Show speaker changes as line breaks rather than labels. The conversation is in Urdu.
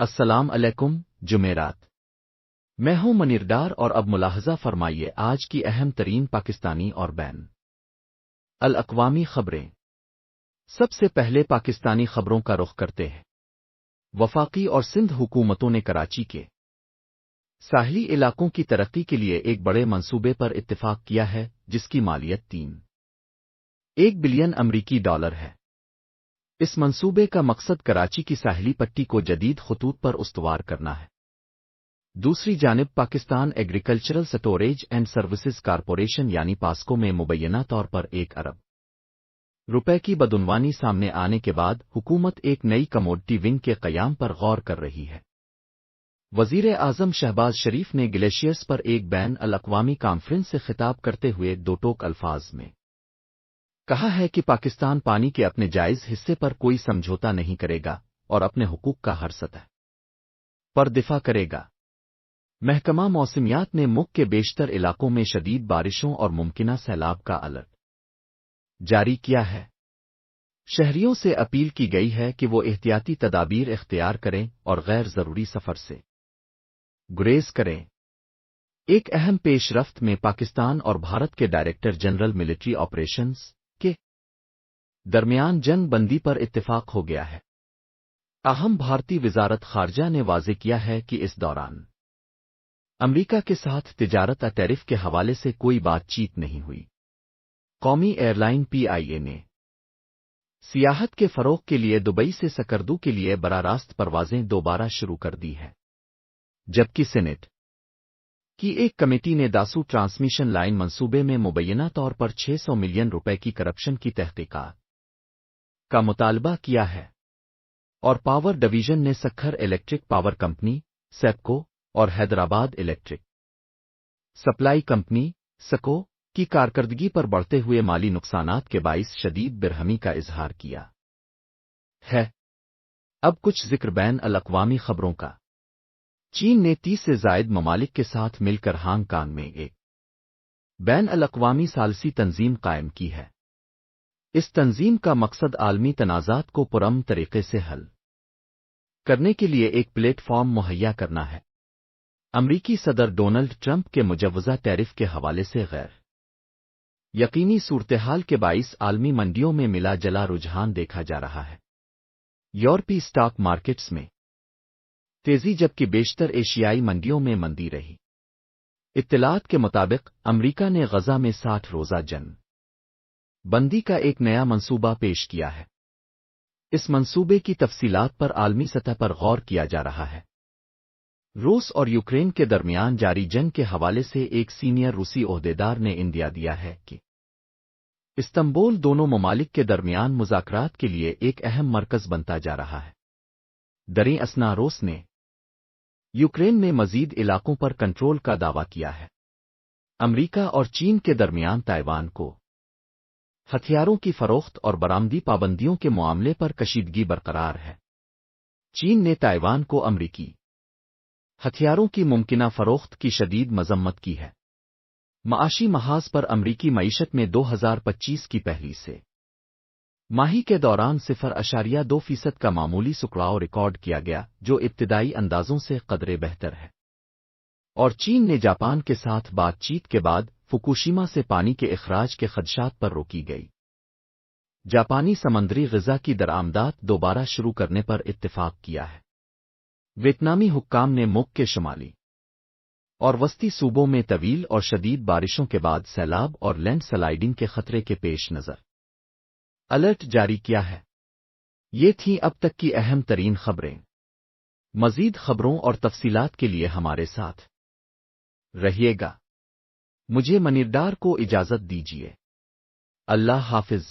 السلام علیکم جمعرات۔ میں ہوں منیر ڈار اور اب ملاحظہ فرمائیے آج کی اہم ترین پاکستانی اور بین الاقوامی خبریں۔ سب سے پہلے پاکستانی خبروں کا رخ کرتے ہیں۔ وفاقی اور سندھ حکومتوں نے کراچی کے ساحلی علاقوں کی ترقی کے لیے ایک بڑے منصوبے پر اتفاق کیا ہے جس کی مالیت 3.1 بلین امریکی ڈالر ہے۔ اس منصوبے کا مقصد کراچی کی ساحلی پٹی کو جدید خطوط پر استوار کرنا ہے۔ دوسری جانب Pakistan agricultural storage and services corporation یعنی پاسکو میں مبینہ طور پر 1 ارب روپے کی بدعنوانی سامنے آنے کے بعد حکومت ایک نئی کموڈٹی ونگ کے قیام پر غور کر رہی ہے۔ وزیر اعظم شہباز شریف نے گلیشیئرز پر ایک بین الاقوامی کانفرنس سے خطاب کرتے ہوئے دو ٹوک الفاظ میں کہا ہے کہ پاکستان پانی کے اپنے جائز حصے پر کوئی سمجھوتا نہیں کرے گا اور اپنے حقوق کا ہر سطح پر دفاع کرے گا۔ محکمہ موسمیات نے ملک کے بیشتر علاقوں میں شدید بارشوں اور ممکنہ سیلاب کا الرٹ جاری کیا ہے۔ شہریوں سے اپیل کی گئی ہے کہ وہ احتیاطی تدابیر اختیار کریں اور غیر ضروری سفر سے گریز کریں۔ ایک اہم پیش رفت میں پاکستان اور بھارت کے ڈائریکٹر جنرل ملٹری آپریشنز کے درمیان جنگ بندی پر اتفاق ہو گیا ہے۔ اہم بھارتی وزارت خارجہ نے واضح کیا ہے کہ اس دوران امریکہ کے ساتھ تجارت ٹیرف کے حوالے سے کوئی بات چیت نہیں ہوئی۔ قومی ایئر لائن PIA نے سیاحت کے فروغ کے لیے دبئی سے سکردو کے لیے براہ راست پروازیں دوبارہ شروع کر دی ہیں، جبکہ سینٹ کی ایک کمیٹی نے داسو ٹرانسمیشن لائن منصوبے میں مبینہ طور پر 600 ملین روپے کی کرپشن کی تحقیقات کا مطالبہ کیا ہے، اور پاور ڈویژن نے Sukkur electric power company SEPCO اور حیدرآباد الیکٹرک سپلائی کمپنی سکو کی کارکردگی پر بڑھتے ہوئے مالی نقصانات کے باعث شدید برہمی کا اظہار کیا ہے۔ اب کچھ ذکر بین الاقوامی خبروں کا۔ چین نے 30 سے زائد ممالک کے ساتھ مل کر ہانگ کانگ میں ایک بین الاقوامی ثالثی تنظیم قائم کی ہے۔ اس تنظیم کا مقصد عالمی تنازعات کو پرامن طریقے سے حل کرنے کے لیے ایک پلیٹ فارم مہیا کرنا ہے۔ امریکی صدر ڈونلڈ ٹرمپ کے مجوزہ ٹیرف کے حوالے سے غیر یقینی صورتحال کے باعث عالمی منڈیوں میں ملا جلا رجحان دیکھا جا رہا ہے۔ یورپی اسٹاک مارکیٹس میں تیزی جبکہ بیشتر ایشیائی منڈیوں میں مندی رہی۔ اطلاعات کے مطابق امریکہ نے غزہ میں 60 روزہ جنگ بندی کا ایک نیا منصوبہ پیش کیا ہے۔ اس منصوبے کی تفصیلات پر عالمی سطح پر غور کیا جا رہا ہے۔ روس اور یوکرین کے درمیان جاری جنگ کے حوالے سے ایک سینئر روسی عہدیدار نے اندیا دیا ہے کہ استنبول دونوں ممالک کے درمیان مذاکرات کے لیے ایک اہم مرکز بنتا جا رہا ہے۔ دریں اثنا روس نے یوکرین میں مزید علاقوں پر کنٹرول کا دعویٰ کیا ہے۔ امریکہ اور چین کے درمیان تائیوان کو ہتھیاروں کی فروخت اور برآمدی پابندیوں کے معاملے پر کشیدگی برقرار ہے۔ چین نے تائیوان کو امریکی ہتھیاروں کی ممکنہ فروخت کی شدید مذمت کی ہے۔ معاشی محاذ پر امریکی معیشت میں 2025 کی پہلی سے ماہی کے دوران 0.2% کا معمولی سکڑاؤ ریکارڈ کیا گیا جو ابتدائی اندازوں سے قدرے بہتر ہے، اور چین نے جاپان کے ساتھ بات چیت کے بعد فکوشیما سے پانی کے اخراج کے خدشات پر روکی گئی جاپانی سمندری غذا کی درآمدات دوبارہ شروع کرنے پر اتفاق کیا ہے۔ ویتنامی حکام نے ملک کے شمالی اور وسطی صوبوں میں طویل اور شدید بارشوں کے بعد سیلاب اور لینڈ سلائیڈنگ کے خطرے کے پیش نظر الرٹ جاری کیا ہے۔ یہ تھیں اب تک کی اہم ترین خبریں۔ مزید خبروں اور تفصیلات کے لیے ہمارے ساتھ رہیے گا۔ مجھے منیر ڈار کو اجازت دیجیے۔ اللہ حافظ۔